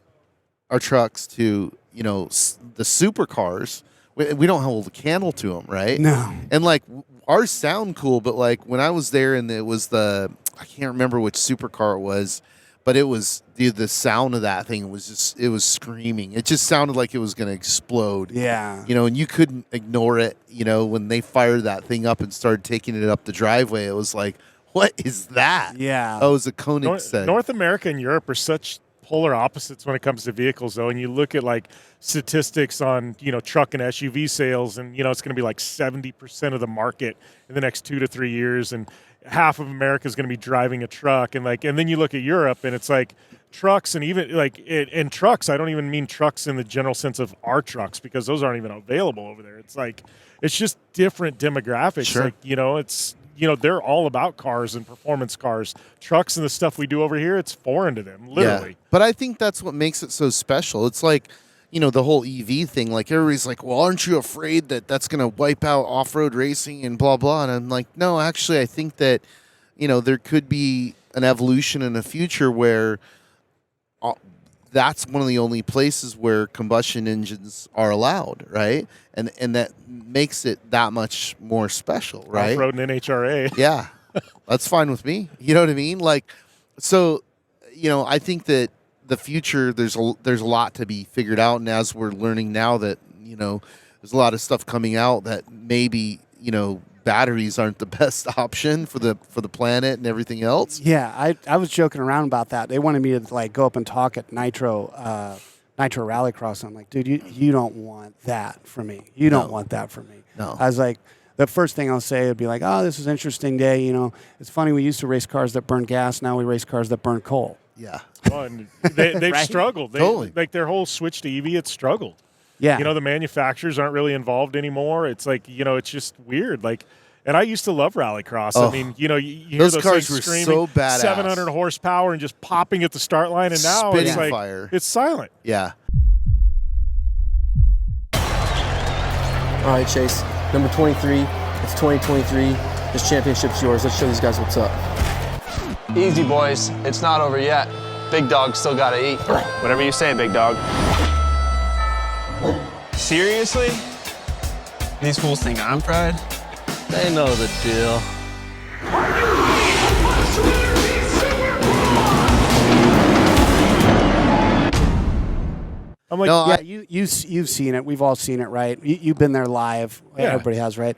to, you know, the supercars, we don't hold a candle to them, right? No. And like ours sound cool, but like when I was there and it was I can't remember which supercar it was. But it was the sound of that thing it was screaming. It just sounded like it was going to explode. Yeah. You know, and you couldn't ignore it. You know, when they fired that thing up and started taking it up the driveway, it was like, what is that? Yeah. Oh, it was a Koenigsegg. North America and Europe are such polar opposites when it comes to vehicles, though. And you look at like statistics on, you know, truck and SUV sales, and, you know, it's going to be like 70% of the market in the next 2 to 3 years. And half of America is going to be driving a truck, and then you look at Europe, and it's like trucks, and even like in trucks, I don't even mean trucks in the general sense of our trucks because those aren't even available over there. It's like it's just different demographics. Sure. Like, you know, it's, you know, they're all about cars and performance cars. Trucks and the stuff we do over here, it's foreign to them, literally. Yeah. But I think that's what makes it so special. It's like, you know, the whole EV thing, like everybody's like, well, aren't you afraid that that's going to wipe out off-road racing and blah, blah. And I'm like, no, actually, I think that, you know, there could be an evolution in the future where that's one of the only places where combustion engines are allowed, right? And that makes it that much more special, right? Off-road and NHRA. Yeah, that's fine with me. You know what I mean? Like, so, I think that the future, there's a lot to be figured out, and as we're learning now that there's a lot of stuff coming out that maybe batteries aren't the best option for the planet and everything else. Yeah, I was joking around about that. They wanted me to like go up and talk at Nitro Rallycross. I'm like, dude, you don't want that for me. You don't want that for me. No. I was like, the first thing I'll say would be like, oh, this is an interesting day. It's funny, we used to race cars that burn gas. Now we race cars that burn coal. Yeah. Well, and they've Right? struggled. Totally. Like their whole switch to EV, it's struggled. Yeah. The manufacturers aren't really involved anymore. It's like, it's just weird. Like, and I used to love Rallycross. Oh. I mean, you hear Those those cars things were screaming, so badass. 700 horsepower and just popping at the start line. And now Spitting it's like, fire. it's silent. Yeah. All right, Chase. Number 23. It's 2023. This championship's yours. Let's show these guys what's up. Easy, boys. It's not over yet. Big dog still gotta eat. Whatever you say, big dog. Seriously? These fools think I'm fried? They know the deal. I'm like, No, Yeah, you've seen it. We've all seen it, right? You've been there live. Yeah. Everybody has, right?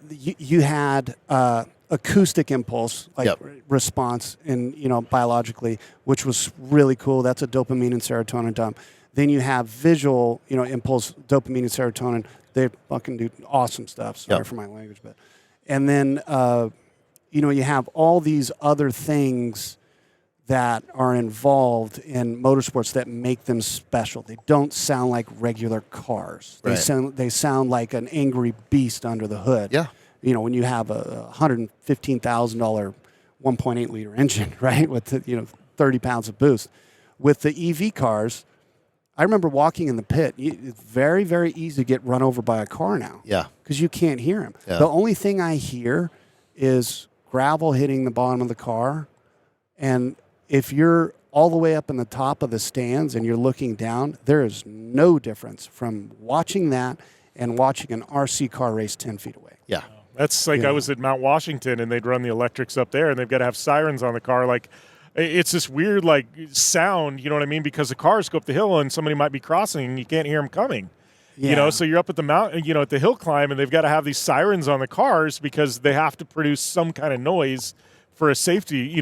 You had acoustic impulse, like Yep. response, in biologically, which was really cool. That's a dopamine and serotonin dump. Then you have visual, impulse, dopamine and serotonin. They fucking do awesome stuff. Sorry Yep. for my language, but and then you have all these other things that are involved in motorsports that make them special. They don't sound like regular cars. Right. They sound like an angry beast under the hood. Yeah. When you have a $115,000 1.8 liter engine, right, with 30 pounds of boost. With the EV cars, I remember walking in the pit. It's very, very easy to get run over by a car now. Yeah. Because you can't hear them. Yeah. The only thing I hear is gravel hitting the bottom of the car, and if you're all the way up in the top of the stands and you're looking down, there is no difference from watching that and watching an RC car race 10 feet away. Yeah. that's like I was at Mount Washington and they'd run the electrics up there and they've got to have sirens on the car. Like, it's this weird like sound, you know what I mean? Because the cars go up the hill and somebody might be crossing and you can't hear them coming. Yeah. So you're up at the mountain, at the hill climb, and they've got to have these sirens on the cars because they have to produce some kind of noise for a safety,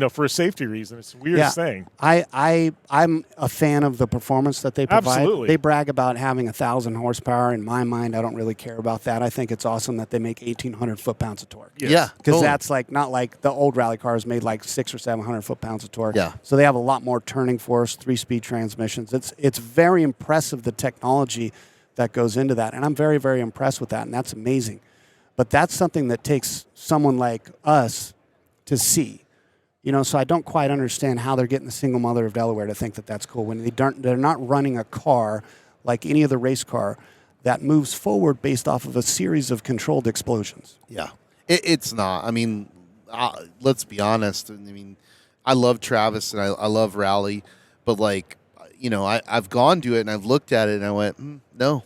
reason. It's the weirdest thing. I'm a fan of the performance that they provide. Absolutely. They brag about having 1,000 horsepower. In my mind, I don't really care about that. I think it's awesome that they make 1,800 foot-pounds of torque. Yes. Yeah. Because totally. that's like not like the old rally cars made like 600 or 700 foot-pounds of torque. Yeah. So they have a lot more turning force, 3-speed transmissions. It's very impressive, the technology that goes into that. And I'm very, very impressed with that, and that's amazing. But that's something that takes someone like us to see. So I don't quite understand how they're getting the single mother of Delaware to think that that's cool when they're not running a car like any other race car that moves forward based off of a series of controlled explosions. Yeah, it's not. I mean, let's be honest. I mean, I love Travis and I love Rally, but like, I've gone to it and I've looked at it and I went, no,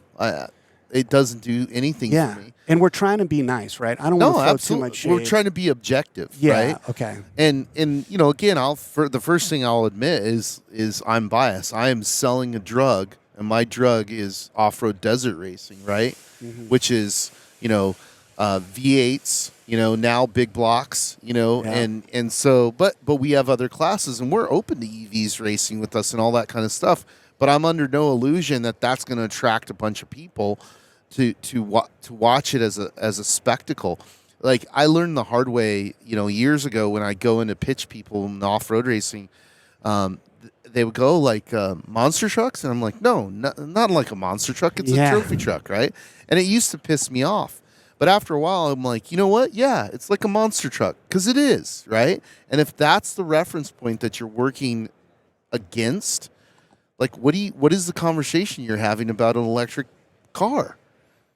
it doesn't do anything for me. And we're trying to be nice, right? I don't want to throw too much shade. We're trying to be objective, Yeah, right? okay. And again, the first thing I'll admit is I'm biased. I am selling a drug, and my drug is off-road desert racing, right? Mm-hmm. Which is V8s, now big blocks, and so but we have other classes, and we're open to EVs racing with us and all that kind of stuff. But I'm under no illusion that that's going to attract a bunch of people to watch it as a spectacle. Like, I learned the hard way, years ago when I go in to pitch people in off-road racing. They would go like monster trucks, and I'm like, no, not like a monster truck. It's a trophy truck, right? And it used to piss me off. But after a while, I'm like, you know what? Yeah, it's like a monster truck, because it is, right? And if that's the reference point that you're working against, like, what is the conversation you're having about an electric car?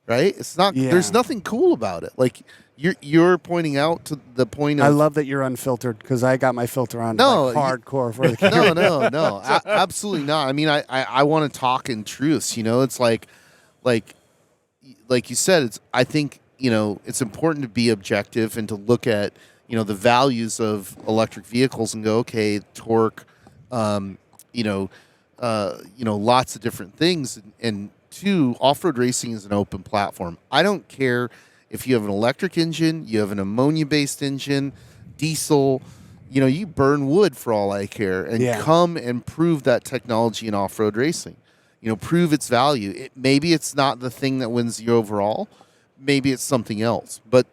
Right? It's not. Yeah. There's nothing cool about it. Like, you're pointing out to the point of. I love that you're unfiltered because I got my filter on. No, hardcore for the camera. No, absolutely not. I mean, I want to talk in truths. It's like you said. I think it's important to be objective and to look at the values of electric vehicles and go, okay, torque, lots of different things. And two, off-road racing is an open platform. I don't care if you have an electric engine, you have an ammonia-based engine, diesel, you burn wood for all I care, and come and prove that technology in off-road racing. Prove its value. Maybe it's not the thing that wins the overall. Maybe it's something else. But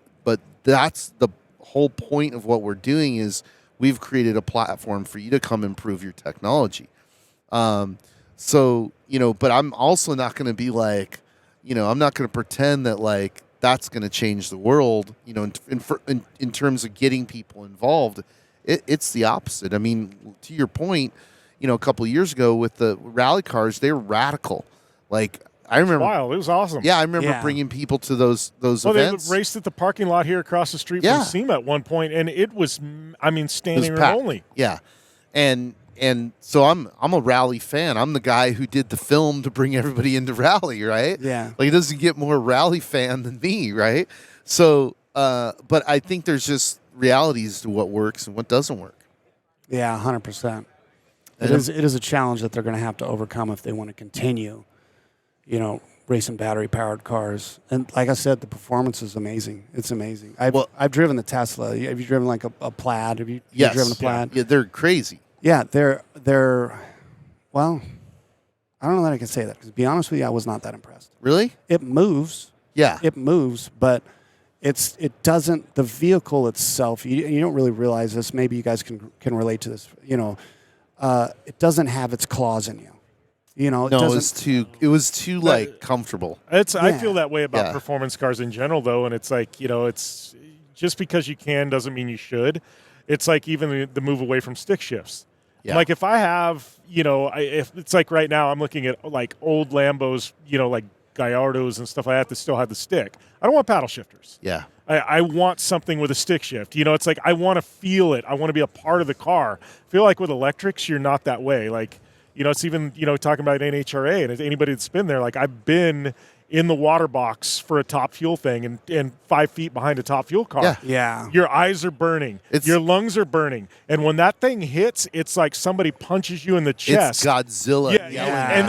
that's the whole point of what we're doing is we've created a platform for you to come and prove your technology. But I'm also not going to be like, I'm not going to pretend that like that's going to change the world, in terms of getting people involved. It's the opposite. I mean, to your point, a couple of years ago with the rally cars, they were radical. Like, I remember. Wow, it was awesome. Yeah, I remember bringing people to those events. They raced at the parking lot here across the street from SEMA at one point, and it was, standing room only. Yeah, and so I'm a rally fan. I'm the guy who did the film to bring everybody into rally, right? Yeah. Like, it doesn't get more rally fan than me, right? So, but I think there's just realities to what works and what doesn't work. Yeah, 100%. It is a challenge that they're going to have to overcome if they want to continue, racing battery-powered cars. And like I said, the performance is amazing. It's amazing. I've driven the Tesla. Have you driven like a Plaid? Have you driven a Plaid? Yeah, they're crazy. Yeah, they're well, I don't know that I can say that because to be honest with you, I was not that impressed. Really? It moves. Yeah. It moves, but it doesn't, the vehicle itself, you don't really realize this. Maybe you guys can relate to this. It doesn't have its claws in you. It was too like comfortable. I feel that way about performance cars in general, though, and it's like it's just because you can doesn't mean you should. It's like even the move away from stick shifts. Yeah. Like if I have, if it's like right now I'm looking at like old Lambos, like Gallardos and stuff like that still have the stick. I don't want paddle shifters. Yeah. I want something with a stick shift. It's like I want to feel it. I want to be a part of the car. I feel like with electrics, you're not that way. Like, it's even, talking about NHRA and anybody that's been there, like I've been in the water box for a top fuel thing and 5 feet behind a top fuel car. Yeah. Your eyes are burning. Your lungs are burning. And when that thing hits, it's like somebody punches you in the chest. It's Godzilla. Yeah. And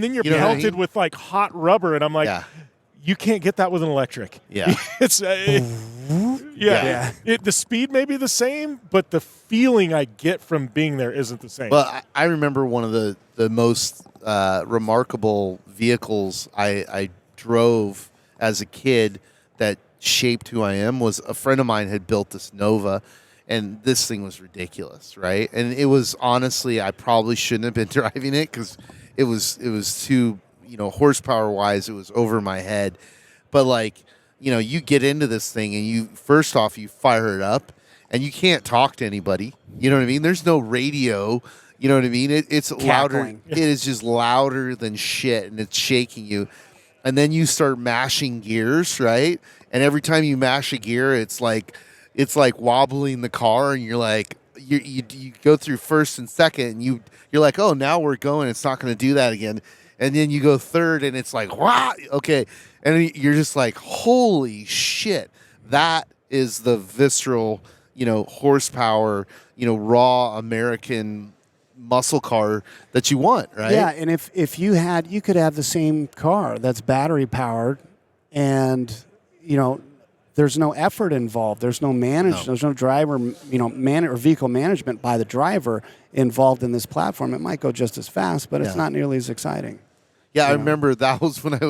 then you're pelted with like hot rubber. And I'm like, you can't get that with an electric. Yeah. It's the speed may be the same, but the feeling I get from being there isn't the same. Well, I remember one of the most remarkable vehicles I drove as a kid that shaped who I am was a friend of mine had built this Nova, and this thing was ridiculous, right? And it was honestly, I probably shouldn't have been driving it because it was too, horsepower wise, it was over my head. But like, you get into this thing and you fire it up and you can't talk to anybody. You know what I mean? There's no radio. You know what I mean? It's louder. It is just louder than shit, and it's shaking you. And then you start mashing gears, right? And every time you mash a gear, it's like wobbling the car, and you're like, you go through first and second, and you're like, oh, now we're going. It's not going to do that again. And then you go third, and it's like, wow, okay. And you're just like, holy shit, that is the visceral, horsepower, raw American muscle car that you want, right? Yeah, and if you could have the same car that's battery powered, and there's no effort involved. There's no There's no driver, or vehicle management by the driver involved in this platform. It might go just as fast, but it's not nearly as exciting. Yeah, I remember that was when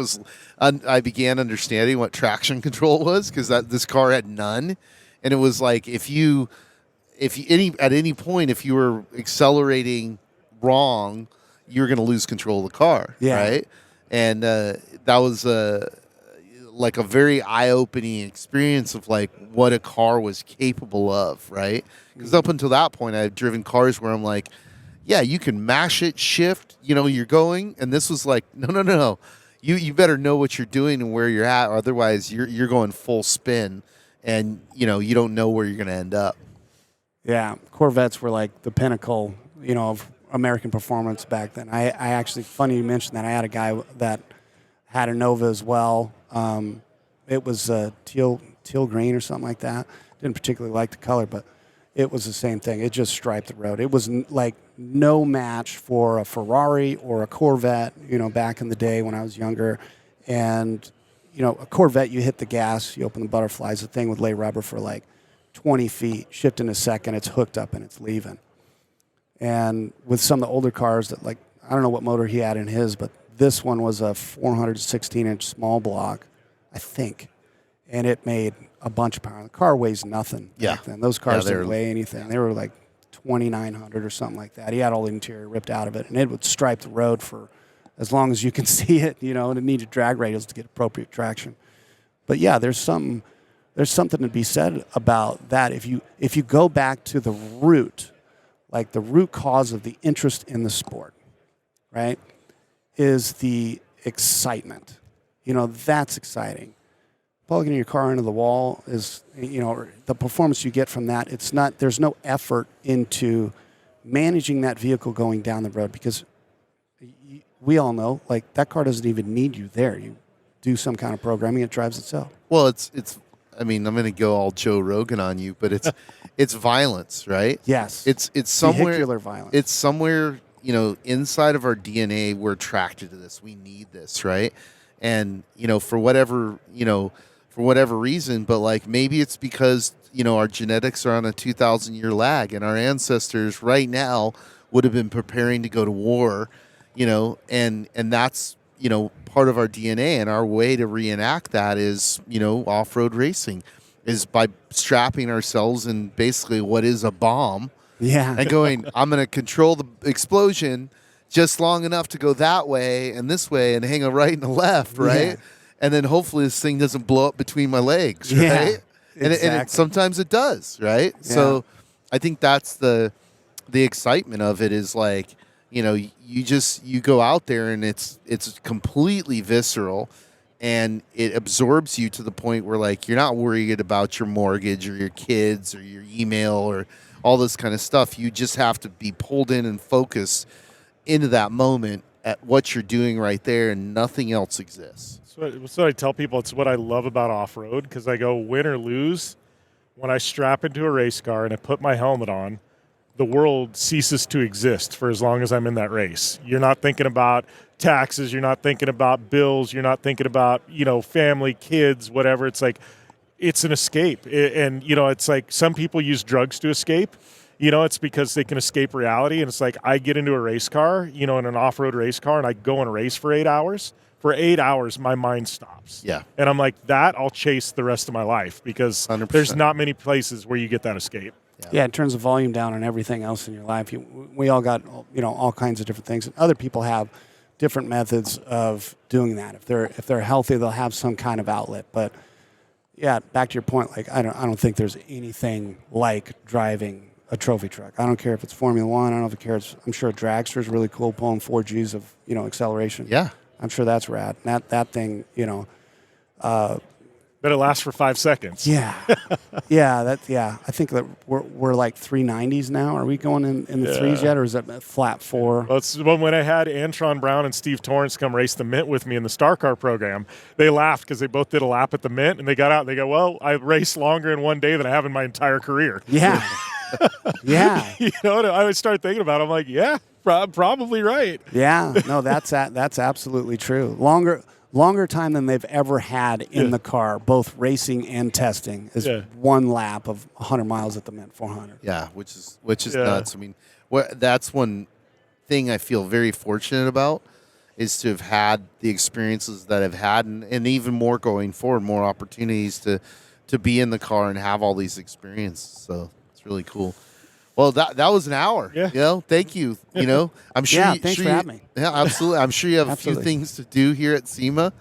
I began understanding what traction control was, because this car had none, and it was like if at any point if you were accelerating wrong, you were going to lose control of the car, right? And that was like a very eye-opening experience of like what a car was capable of, right? Because up until that point, I've driven cars where I'm like, yeah, you can mash it, shift, you're going, and this was like, no. You better know what you're doing and where you're at, otherwise you're going full spin, and you don't know where you're going to end up. Yeah, Corvettes were like the pinnacle, of American performance back then. I actually, funny you mentioned that. I had a guy that had a Nova as well. It was teal green or something like that. Didn't particularly like the color, but it was the same thing. It just striped the road. It was like no match for a Ferrari or a Corvette, back in the day when I was younger. And, a Corvette, you hit the gas, you open the butterflies, the thing would lay rubber for like 20 feet, shift in a second, it's hooked up and it's leaving. And with some of the older cars that, like, I don't know what motor he had in his, but this one was a 416-inch small block, I think. And it made a bunch of power. The car weighs nothing back then. Those cars didn't weigh anything. Yeah. They were like 2,900 or something like that. He had all the interior ripped out of it, and it would stripe the road for as long as you can see it, and it needed drag radials to get appropriate traction. But, yeah, there's something to be said about that. If you go back to the root, like the root cause of the interest in the sport, right, is the excitement. That's exciting. Plugging your car into the wall is, the performance you get from that. There's no effort into managing that vehicle going down the road, because we all know, like, that car doesn't even need you there. You do some kind of programming, it drives itself. Well, I'm going to go all Joe Rogan on you, but it's violence, right? Yes. It's somewhere. Vehicular violence. It's somewhere, inside of our DNA, we're attracted to this. We need this, right? And, for whatever reason, but like maybe it's because, our genetics are on a 2,000-year lag, and our ancestors right now would have been preparing to go to war, and that's, part of our DNA, and our way to reenact that is, off-road racing, is by strapping ourselves in basically what is a bomb. Yeah. And going, I'm going to control the explosion just long enough to go that way and this way and hang a right and a left, right? Yeah. And then hopefully this thing doesn't blow up between my legs, right? Yeah, and exactly. Sometimes it does, right? Yeah. So I think that's the excitement of it, is like, you go out there and it's completely visceral, and it absorbs you to the point where, like, you're not worried about your mortgage or your kids or your email or all this kind of stuff. You just have to be pulled in and focused into that moment at what you're doing right there, and nothing else exists. So I tell people it's what I love about off-road, because I go, win or lose, when I strap into a race car and I put my helmet on, the world ceases to exist for as long as I'm in that race. You're not thinking about taxes. You're not thinking about bills. You're not thinking about, family, kids, whatever. It's like, it's an escape. And it's like some people use drugs to escape. It's because they can escape reality. And it's like, I get into a race car, in an off-road race car, and I go and race for 8 hours. For 8 hours, my mind stops. Yeah. And I'm like, that I'll chase the rest of my life, because 100%. There's not many places where you get that escape. Yeah, it turns the volume down on everything else in your life. We all got, all kinds of different things. And other people have different methods of doing that. If they're healthy, they'll have some kind of outlet. But yeah, back to your point, like I don't think there's anything like driving a trophy truck. I don't care if it's Formula One. I don't know if it cares. I'm sure a dragster is really cool, pulling 4 Gs of acceleration. Yeah, I'm sure that's rad. That thing, But it lasts for 5 seconds. Yeah, I think that we're like 390s now. Are we going in the threes yet, or is that flat 4? Well, it's when I had Antron Brown and Steve Torrance come race the Mint with me in the Star Car program. They laughed because they both did a lap at the Mint, and they got out. And they go, "Well, I raced longer in one day than I have in my entire career." Yeah, yeah. I would start thinking about it. I'm like, yeah, probably right. Yeah, no, that's absolutely true. Longer time than they've ever had in the car, both racing and testing, is one lap of 100 miles at the Mint 400. Yeah, which is nuts. I mean, that's one thing I feel very fortunate about, is to have had the experiences that I've had, and even more going forward, more opportunities to be in the car and have all these experiences. So it's really cool. Well, that was an hour. Yeah. Thank you. I'm sure. Yeah, thanks for having me. Yeah, absolutely. I'm sure you have a few things to do here at SEMA.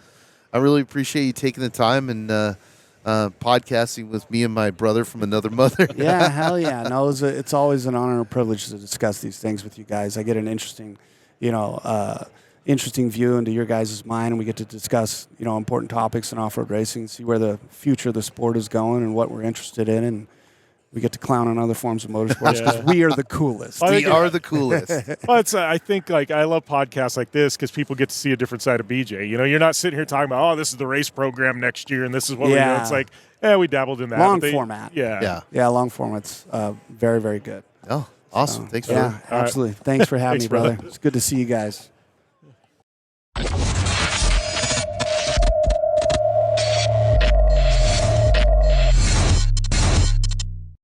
I really appreciate you taking the time and podcasting with me and my brother from another mother. Yeah, hell yeah. No, it's always an honor and a privilege to discuss these things with you guys. I get an interesting, interesting view into your guys' mind, and we get to discuss, important topics in off-road racing, see where the future of the sport is going and what we're interested in, and we get to clown on other forms of motorsports because we are the coolest. We are the coolest. Well, I think I love podcasts like this because people get to see a different side of BJ. You're not sitting here talking about, this is the race program next year and this is what we do. It's like, we dabbled in that. Long format. Yeah. Yeah, long format's very, very good. Oh, awesome. Thanks for absolutely. Thanks for having me, brother. It's good to see you guys.